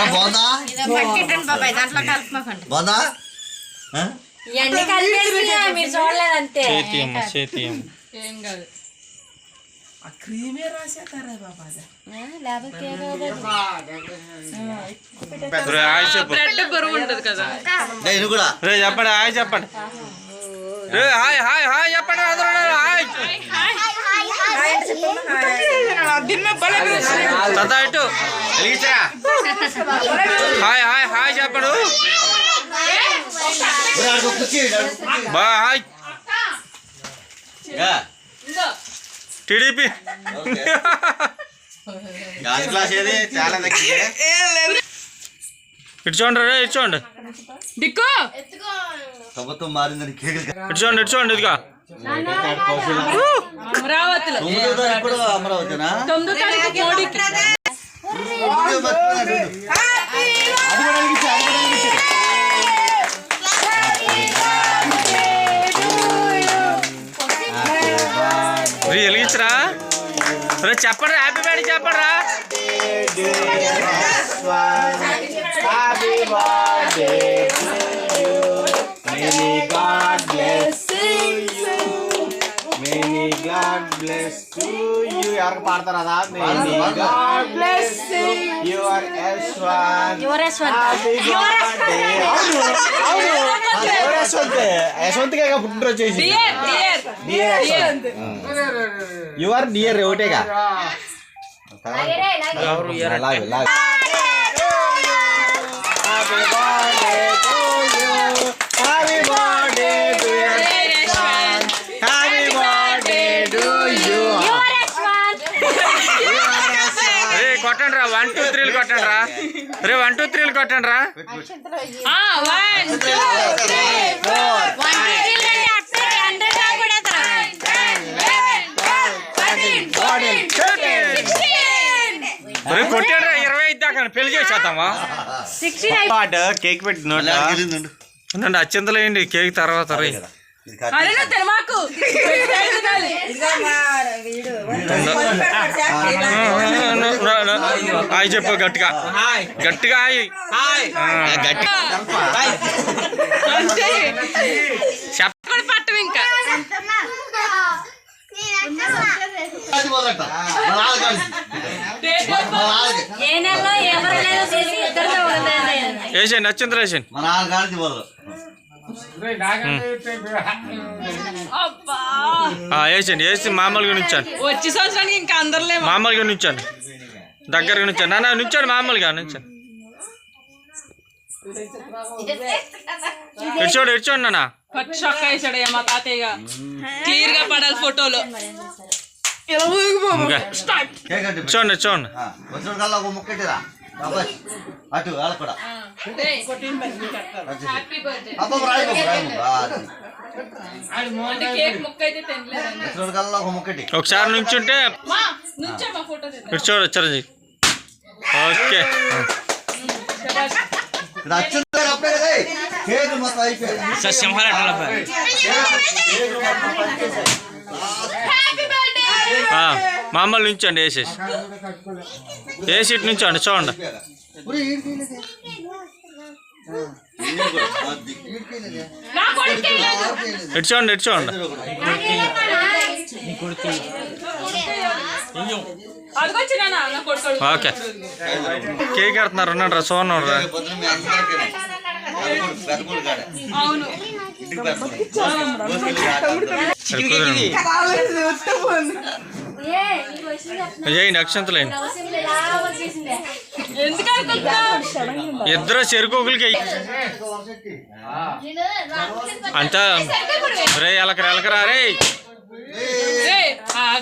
బాగుందా బాగుందా ఇవన్నీ కలిపేసి మీరు చూడలేదంతే ఏం కాదు క్రీమే రాసేస్తారా బాబా బ్రెడ్ బరువు ఉంటది కదా నేను కూడా చెప్పండి హాయ్ చెప్పండి హాయ్ హాయ్ హాయ్ చెప్పండి ఇటు హాయ్ హాయ్ హాయ్ చెప్పండు బాయ్ హాయ్ టీడీపీ క్లాస్ ఏది చాలా ఇటు చూడండి రే ఇటు చూడండి దిక్కు ప్రభుత్వం మారిందని ఇటు చూడండి ఇటు చూడండి ఇదిగా అమరావతిలో అమరావతినా 9వ తారీఖు మోడీకి వెలిగించరా రే చెప్పండి హ్యాపీ బర్త్డే చెప్పండి ఎవరికి పాడతారు అదా యశ్వంత్గా పుట్టినరోజు చేసి యువర్ డియర్ ఒకటేగా కొట్టండి రా 1 2 3 కొట్టండి రా రే 1 2 3 కొట్టండి రా 1 2 3 కొట్టాడు 25 దాకా పెళ్లి చేసేద్దామా కేక్ పెట్టినండి అత్యంతలు వేయండి కేక్ తర్వాత రే హాయ్ చెప్పు గట్టిగా గట్టిగా చెప్పకుండా పట్టం ఇంకా వేసేయండి అత్యంతలు వేసేయండి వేసండి వేసి మామూలుగా నుంచాను వచ్చే సంవత్సరానికి ఇంకా అందరిలే మామూలుగా నుంచాను దగ్గరగా నుంచాను నాన్న నుంచాను మామూలుగా నుంచాను ఇడ్చోడు ఇడ్చోండి నాన్న షాక్ వేసాడు మా తాతయ్య క్లియర్ గా పడాలి ఫోటోలో చూడండి చూడండి అటు కూడా ఒకసారి నుంచుంటే చూడు చిరంజీవి ఓకే మామూలు నుంచండి వేసి ఇటు నుంచండి చూడండి ఇటు చూడండి ఇటు చూడండి ఓకే కేక్ ఎడుతున్నారు ఉన్నాడు రా సోన్ రా చేయండి అక్షంతలేండి ఇద్దరు చెరుకోకులకి అంతా రే ఎలకరా ఎలకరా రే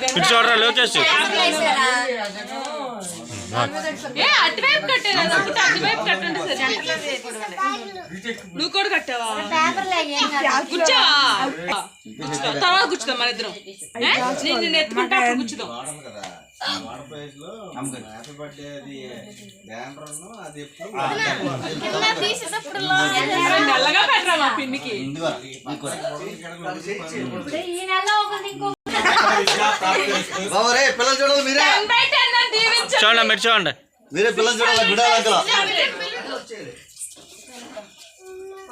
ఇటు చూడరా లోకేష్ అటువైపు కట్టండి నువ్వు కూడా కట్టావా కూర్చోవా తర్వాత కూర్చుదాం మన ఇద్దరం నేను ఎత్తుకుంటా కూర్చుదాం నల్లగా పెట్టరా మా పిన్నికి పిల్లలు చూడాలి మీరే చూడండి మీరు చూడండి మీరే పిల్లలు చూడాలి గుడాలి అంకల్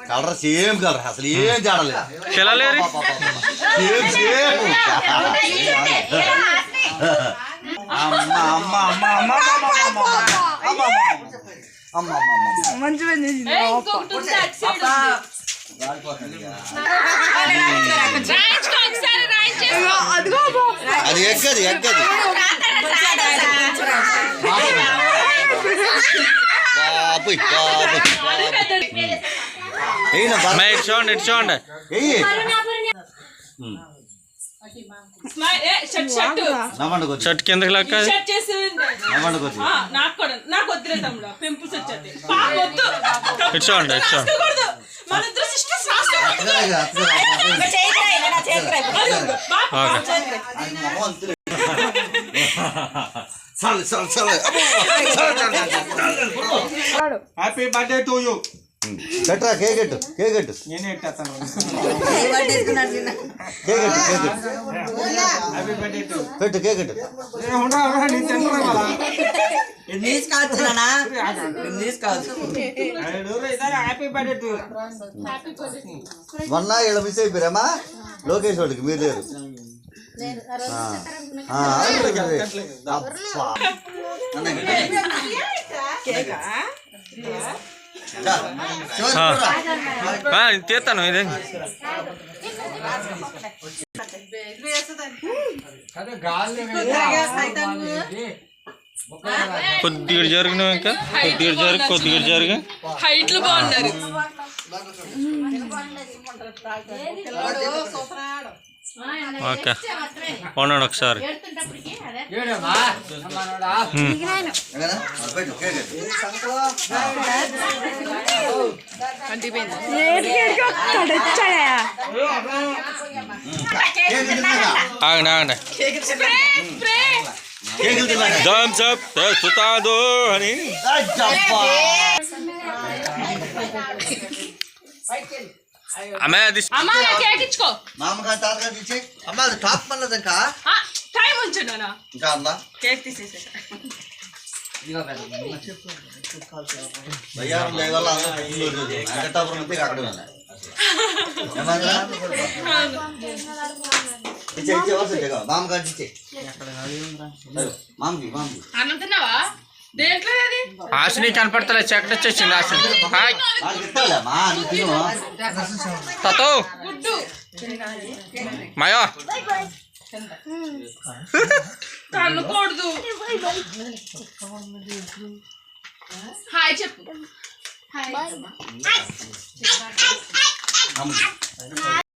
కలర్ సేమ్ కలర్ అసలు ఏం చాడలేదు పిల్లలేరు సేమ్ సేమ్ అమ్మ అమ్మ అమ్మ అమ్మ అమ్మ మంచిగా చేసింది ఏ, ఇంకొకటి ఉంది, అటు సైడ్ ఉంది. రాయించుకో ఒకసారి, రాయించేసుకో. అది ఎక్కది ఎక్కది బాబు అమ్మాయి ఇటు చూడండి ఇటు చూడండి స్మైల్, ఏ, షర్ట్ షర్ట్ కిందకి లెక్క అది. షర్ట్ చేసి నాకు కూడా, నాకు వద్దులే తమ్ముడు, పింపుల్స్ వచ్చేది వద్దు. ఇటు చూడండి ఇటు చూడండి రాసుకోకూడదు. మన ఇద్దరు సిస్టర్స్ రాసుకోకూడదు. హ్యాపీ బర్త్డే టు యూ కట్టరా కేక్ ఎట్టు కేక్ ఎట్టు నేనే ఎట్టేస్తాను కేక్ ఎట్టు కేక్ ఎట్టు హ్యాపీ బర్త్డే టు పెట్టు కేక్ ఎట్టు హ్యాపీ బర్త్డే టు మొన్న ఇలా మిస్ అయిపోయారమ్మా లోకేష్ వాళ్ళకి మీరు లేరు తీస్తాను ఇదే కొద్దిగా జరిగిన ఇంకా కొద్దిగా జరిగి హైట్లు బాగున్నారు. ఓకే ఉన్నాడు ఒకసారి పెట్టు కేక్ ఎట్టు ఆగండి ఆగండి కేకులు తిన్నాక థమ్స్ అప్ తెస్తాదు అని అమ్మాయి అది అమ్మ కేక్ ఇచ్చుకో. మామగారు తాతగారు ఇచ్చే అమ్మ అది టాప్ పన్నది ఇంకా ఆ, టైం ఉంచండి అన్న. ఇంకా అందా కేక్ తీసేసా. బయ్యారం లేవల్ల వెంకటాపురం నుంచి అక్కడ ఏమన్నా ఇచ్చే ఇచ్చే వస్తుంది మామగారు ఇచ్చే మామకి మామకి అన్నం తిన్నావా? దేంట్లో అది? ఆశని కనపడతలే చక్కట వచ్చేసింది ఆశని హాయ్ నాకు ఇస్తాలేమ్మా నువ్వు తిను తతో గుడ్డు. మాయో తన్నుకూడదు. హాయ్ చెప్పు. మామకి